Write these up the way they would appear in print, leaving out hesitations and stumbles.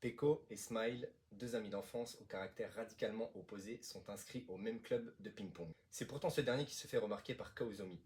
Peko et Smile, deux amis d'enfance au caractère radicalement opposé, sont inscrits au même club de ping-pong. C'est pourtant ce dernier qui se fait remarquer par Kaozomi,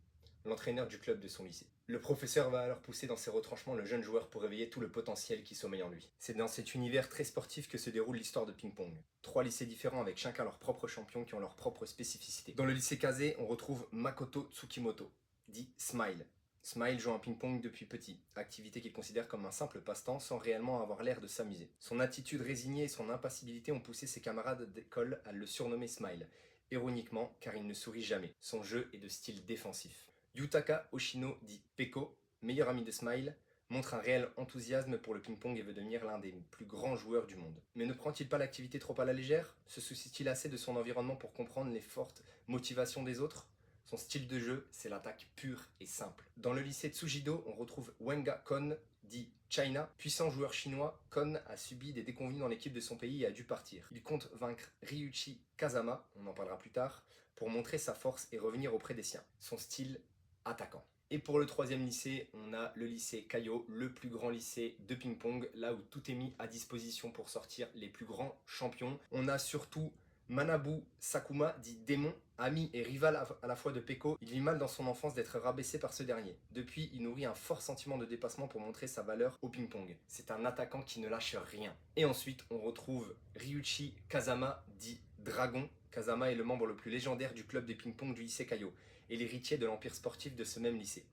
l'entraîneur du club de son lycée. Le professeur va alors pousser dans ses retranchements le jeune joueur pour réveiller tout le potentiel qui sommeille en lui. C'est dans cet univers très sportif que se déroule l'histoire de ping-pong. Trois lycées différents avec chacun leur propre champion qui ont leur propre spécificité. Dans le lycée Kaze, on retrouve Makoto Tsukimoto, dit Smile. Smile joue en ping-pong depuis petit, activité qu'il considère comme un simple passe-temps sans réellement avoir l'air de s'amuser. Son attitude résignée et son impassibilité ont poussé ses camarades d'école à le surnommer Smile, ironiquement car il ne sourit jamais. Son jeu est de style défensif. Yutaka Oshino dit Peko, meilleur ami de Smile, montre un réel enthousiasme pour le ping-pong et veut devenir l'un des plus grands joueurs du monde. Mais ne prend-il pas l'activité trop à la légère? Se soucie-t-il assez de son environnement pour comprendre les fortes motivations des autres? Son style de jeu, c'est l'attaque pure et simple. Dans le lycée Tsujido, on retrouve Wenga Kon, dit China. Puissant joueur chinois, Kon a subi des déconvenues dans l'équipe de son pays et a dû partir. Il compte vaincre Ryuichi Kazama, on en parlera plus tard, pour montrer sa force et revenir auprès des siens. Son style attaquant. Et pour le troisième lycée, on a le lycée Kaio, le plus grand lycée de ping-pong, là où tout est mis à disposition pour sortir les plus grands champions. On a surtout Manabu Sakuma, dit Démon, ami et rival à la fois de Peko. Il vit mal dans son enfance d'être rabaissé par ce dernier. Depuis, il nourrit un fort sentiment de dépassement pour montrer sa valeur au ping-pong. C'est un attaquant qui ne lâche rien. Et ensuite, on retrouve Ryuichi Kazama, dit Dragon. Kazama est le membre le plus légendaire du club de ping-pong du lycée Kaio et l'héritier de l'empire sportif de ce même lycée.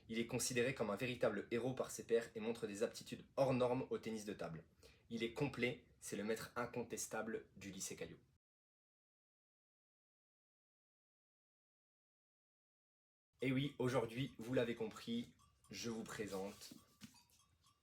Il est considéré comme un véritable héros par ses pairs et montre des aptitudes hors normes au tennis de table. Il est complet, c'est le maître incontestable du lycée Kaio. Et oui, aujourd'hui, vous l'avez compris, je vous présente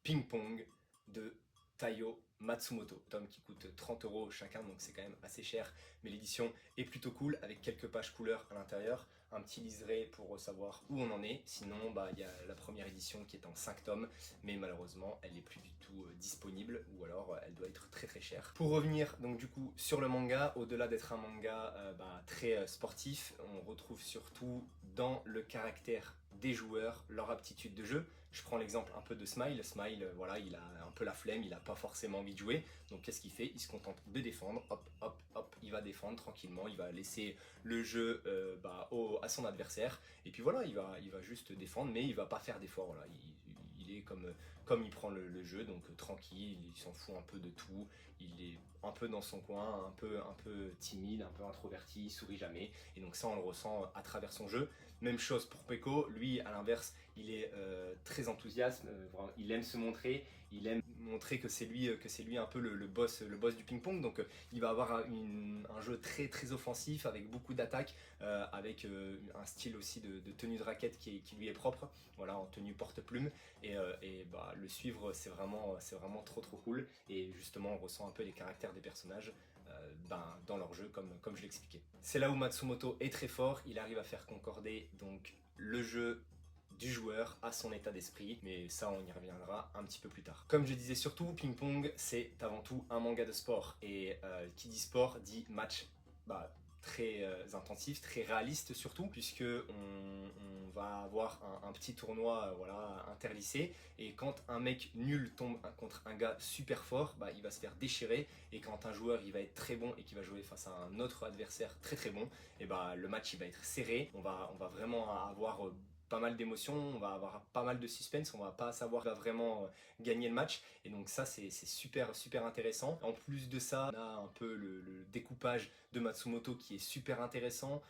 Ping Pong de Taiyo Matsumoto. Tome qui coûte 30 € chacun, donc c'est quand même assez cher, mais l'édition est plutôt cool avec quelques pages couleurs à l'intérieur, un petit liseré pour savoir où on en est. Sinon, il y a la première édition qui est en 5 tomes, mais malheureusement, elle n'est plus du tout disponible, ou alors elle doit être très très chère. Pour revenir donc du coup sur le manga, au-delà d'être un manga très sportif, on retrouve surtout dans le caractère des joueurs, leur aptitude de jeu. Je prends l'exemple un peu de Smile. Smile, voilà, il a un peu la flemme, il n'a pas forcément envie de jouer. Donc qu'est-ce qu'il fait? Il se contente de défendre. Hop, hop, hop, il va défendre tranquillement. Il va laisser le jeu à son adversaire. Et puis voilà, il va juste défendre, mais il va pas faire d'effort. Voilà, il est comme il prend le jeu, donc tranquille, il s'en fout un peu de tout. Il est un peu dans son coin, un peu timide, un peu introverti, il sourit jamais. Et donc ça, on le ressent à travers son jeu. Même chose pour Peko, lui à l'inverse, il est très enthousiaste, il aime se montrer, il aime montrer que c'est lui un peu le boss du ping-pong. Donc il va avoir un jeu très très offensif avec beaucoup d'attaques, avec un style aussi de tenue de raquette qui lui est propre, voilà, en tenue porte-plume. Le suivre, c'est vraiment trop trop cool. Et justement, on ressent un peu les caractères des personnages dans leur jeu, comme je l'expliquais. C'est là où Matsumoto est très fort, il arrive à faire concorder donc le jeu du joueur à son état d'esprit, mais ça on y reviendra un petit peu plus tard. Comme je disais surtout, Ping Pong c'est avant tout un manga de sport, et qui dit sport dit match très intensif, très réaliste surtout, puisque on va avoir un petit tournoi voilà, interlycée, et quand un mec nul tombe contre un gars super fort, il va se faire déchirer, et quand un joueur il va être très bon et qui va jouer face à un autre adversaire très très bon, et le match il va être serré, on va vraiment avoir pas mal d'émotions, on va avoir pas mal de suspense, on va pas savoir qui va vraiment gagner le match, et donc ça c'est super super intéressant. En plus de ça, on a un peu le découpage de Matsumoto qui est super intéressant.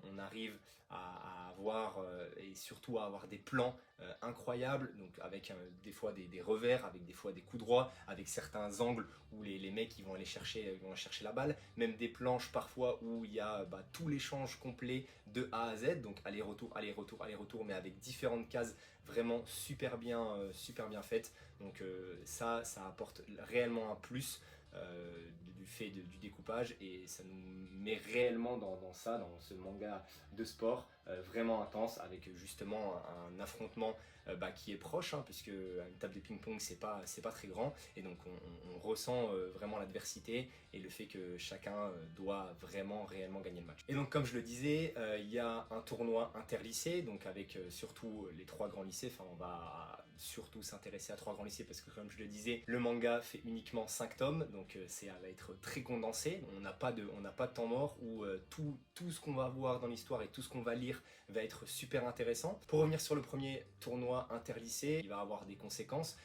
On arrive à avoir et surtout à avoir des plans incroyables, donc avec des fois des revers, avec des fois des coups droits, avec certains angles où les mecs ils vont aller chercher la balle, même des planches parfois où il y a tout l'échange complet de A à Z, donc aller-retour, aller-retour, aller-retour, mais avec différentes cases vraiment super bien faites. Donc ça apporte réellement un plus du fait du découpage, et ça nous met réellement dans ce manga de sport vraiment intense avec justement un affrontement qui est proche, hein, puisque une table de ping-pong c'est pas très grand, et donc on ressent vraiment l'adversité et le fait que chacun doit vraiment réellement gagner le match. Et donc comme je le disais, il y a un tournoi interlycée, donc avec surtout les 3 grands lycées, enfin on va surtout s'intéresser à 3 grands lycées parce que comme je le disais, le manga fait uniquement 5 tomes, donc ça va être très condensé, on n'a pas de temps mort où tout ce qu'on va voir dans l'histoire et tout ce qu'on va lire va être super intéressant. Pour revenir sur le premier tournoi interlycée, il va avoir des conséquences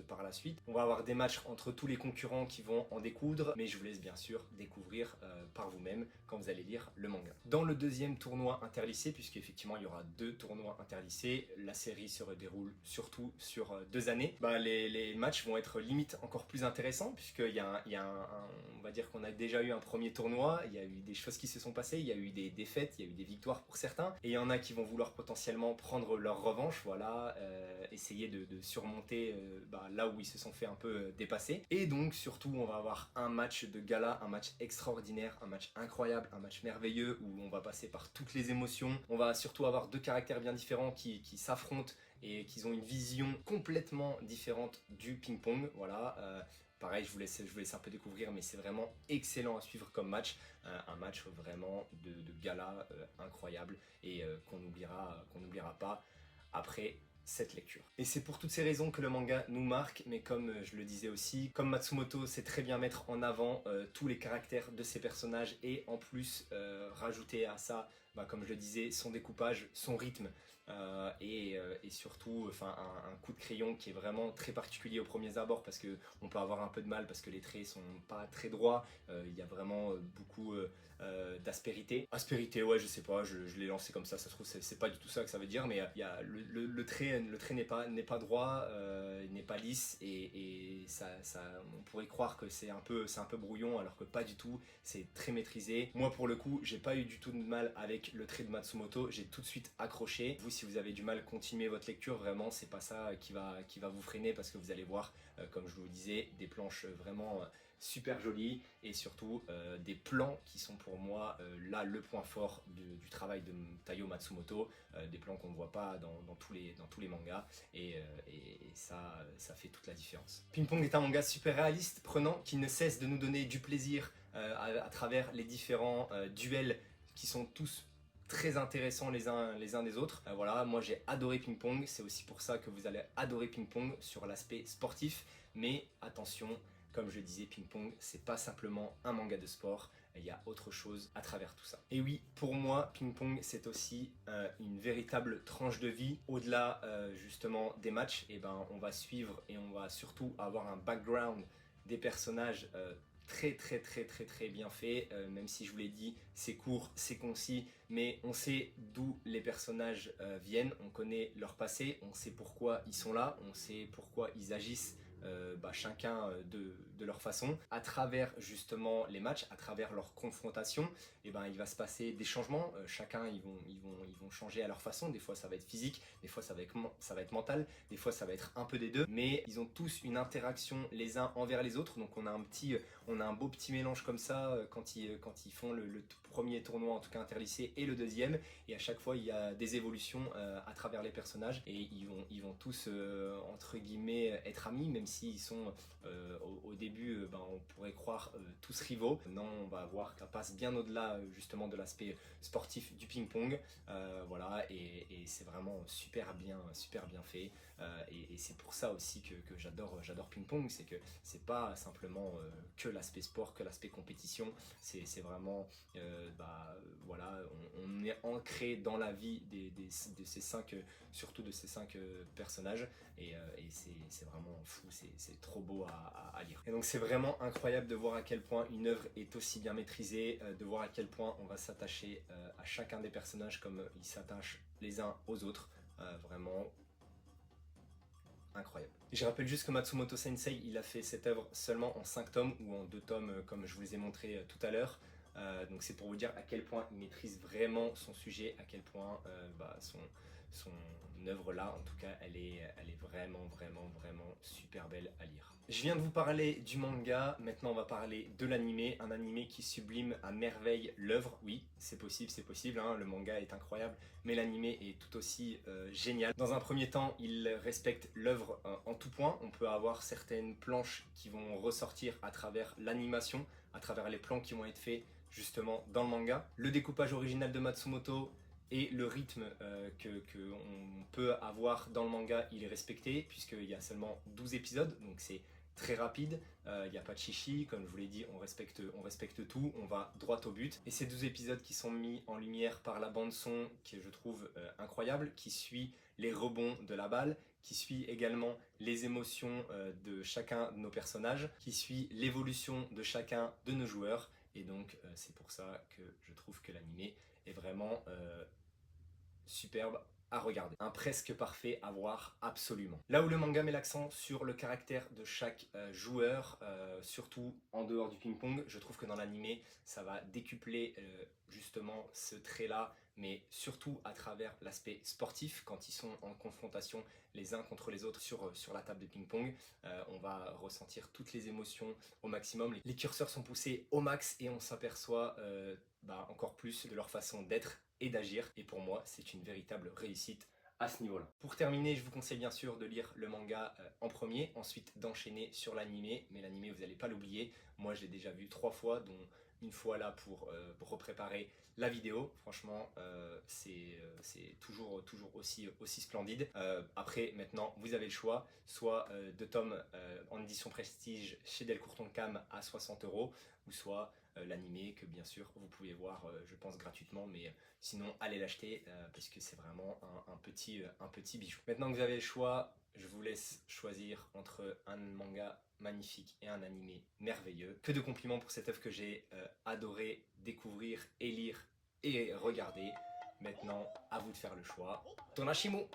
par la suite. On va avoir des matchs entre tous les concurrents qui vont en découdre, mais je vous laisse bien sûr découvrir par vous-même quand vous allez lire le manga. Dans le deuxième tournoi interlycée, puisqu'effectivement il y aura 2 tournois interlycés, la série se déroule surtout sur 2 années, les matchs vont être limite encore plus intéressants, puisqu'il y a, on va dire qu'on a déjà eu un premier tournoi, il y a eu des choses qui se sont passées, il y a eu des défaites, il y a eu des victoires pour certains, et il y en a qui vont vouloir potentiellement prendre leur revanche, voilà, essayer de surmonter là où ils se sont fait un peu dépasser. Et donc surtout on va avoir un match de gala, un match extraordinaire, un match incroyable, un match merveilleux où on va passer par toutes les émotions. On va surtout avoir 2 caractères bien différents qui s'affrontent et qui ont une vision complètement différente du ping-pong, voilà. Pareil, je vous laisse un peu découvrir, mais c'est vraiment excellent à suivre comme match. Un match vraiment de gala incroyable et qu'on n'oubliera pas après cette lecture. Et c'est pour toutes ces raisons que le manga nous marque, mais comme je le disais aussi, comme Matsumoto sait très bien mettre en avant tous les caractères de ses personnages et en plus rajouter à ça, comme je le disais, son découpage, son rythme, et surtout un coup de crayon qui est vraiment très particulier au premier abord parce qu'on peut avoir un peu de mal parce que les traits sont pas très droits, il y a vraiment beaucoup d'aspérité. Aspérité, ouais, je sais pas, je l'ai lancé comme ça se trouve c'est pas du tout ça que ça veut dire, mais il y a le trait n'est pas droit, n'est pas lisse, et ça on pourrait croire que c'est un peu brouillon alors que pas du tout, c'est très maîtrisé. Moi pour le coup j'ai pas eu du tout de mal avec le trait de Matsumoto, j'ai tout de suite accroché. Vous, si vous avez du mal, continuez votre lecture, vraiment c'est pas ça qui va vous freiner parce que vous allez voir, comme je vous le disais, des planches vraiment super jolies et surtout des plans qui sont pour moi là le point fort du travail de Taiyo Matsumoto, des plans qu'on ne voit pas dans tous les mangas, et ça fait toute la différence. Ping Pong est un manga super réaliste, prenant, qui ne cesse de nous donner du plaisir à travers les différents duels qui sont tous très intéressants les uns des autres. Voilà, moi j'ai adoré Ping Pong, c'est aussi pour ça que vous allez adorer Ping Pong sur l'aspect sportif, mais attention, comme je le disais, Ping Pong c'est pas simplement un manga de sport, il y a autre chose à travers tout ça. Et oui, pour moi, Ping Pong c'est aussi une véritable tranche de vie. Au-delà justement des matchs, et on va suivre et on va surtout avoir un background des personnages très bien fait, même si je vous l'ai dit, c'est court, c'est concis, mais on sait d'où les personnages viennent, on connaît leur passé, on sait pourquoi ils sont là, on sait pourquoi ils agissent chacun de leur façon. À travers justement les matchs, à travers leurs confrontations, il va se passer des changements. Chacun, ils vont changer à leur façon. Des fois, ça va être physique, des fois, ça va être mental, des fois, ça va être un peu des deux. Mais ils ont tous une interaction les uns envers les autres. Donc, on a un beau petit mélange comme ça quand ils font le premier tournoi, en tout cas interlycée, et le deuxième. Et à chaque fois, il y a des évolutions à travers les personnages. Et ils vont tous, entre guillemets, être amis, même s'ils sont au début, on pourrait croire tous rivaux. Non, on va voir qu'elle passe bien au-delà justement de l'aspect sportif du ping-pong. Voilà, et c'est vraiment super bien fait. Et c'est pour ça aussi que j'adore ping-pong, c'est que c'est pas simplement que l'aspect sport, que l'aspect compétition, c'est vraiment voilà, on est ancré dans la vie de ces 5, surtout de ces 5 personnages, et c'est vraiment fou, c'est trop beau à lire. Et donc c'est vraiment incroyable de voir à quel point une œuvre est aussi bien maîtrisée, de voir à quel point on va s'attacher à chacun des personnages comme ils s'attachent les uns aux autres, vraiment incroyable. Je rappelle juste que Matsumoto Sensei, il a fait cette œuvre seulement en 5 tomes ou en 2 tomes comme je vous les ai montré tout à l'heure. Donc c'est pour vous dire à quel point il maîtrise vraiment son sujet, à quel point son œuvre là, en tout cas, elle est vraiment super belle à lire. Je viens de vous parler du manga, maintenant on va parler de l'animé, un animé qui sublime à merveille l'œuvre. Oui, c'est possible, hein, le manga est incroyable, mais l'animé est tout aussi génial. Dans un premier temps, il respecte l'œuvre en tout point. On peut avoir certaines planches qui vont ressortir à travers l'animation, à travers les plans qui vont être faits justement dans le manga. Le découpage original de Matsumoto et le rythme que on peut avoir dans le manga, il est respecté, puisqu'il y a seulement 12 épisodes, donc c'est très rapide, il n'y a pas de chichi, comme je vous l'ai dit, on respecte tout, on va droit au but. Et ces 12 épisodes qui sont mis en lumière par la bande son, que je trouve incroyable, qui suit les rebonds de la balle, qui suit également les émotions de chacun de nos personnages, qui suit l'évolution de chacun de nos joueurs. Et donc c'est pour ça que je trouve que l'animé est vraiment superbe à regarder. Un presque parfait à voir absolument. Là où le manga met l'accent sur le caractère de chaque joueur, surtout en dehors du ping-pong, je trouve que dans l'animé, ça va décupler justement ce trait-là, mais surtout à travers l'aspect sportif, quand ils sont en confrontation les uns contre les autres sur la table de ping-pong. On va ressentir toutes les émotions au maximum. Les curseurs sont poussés au max et on s'aperçoit encore plus de leur façon d'être et d'agir. Et pour moi, c'est une véritable réussite à ce niveau-là. Pour terminer, je vous conseille bien sûr de lire le manga en premier, ensuite d'enchaîner sur l'animé. Mais l'animé, vous n'allez pas l'oublier. Moi, je l'ai déjà vu 3 fois, dont une fois là pour repréparer la vidéo. Franchement, c'est toujours aussi splendide. Après, maintenant, vous avez le choix, soit de tomes en édition prestige chez Delcourt Tonkam à 60 €, ou soit l'animé que bien sûr vous pouvez voir je pense gratuitement, mais sinon allez l'acheter parce que c'est vraiment un petit bijou. Maintenant que vous avez le choix, je vous laisse choisir entre un manga magnifique et un animé merveilleux. Que de compliments pour cette œuvre que j'ai adoré découvrir et lire et regarder. Maintenant, à vous de faire le choix. Tonashimo!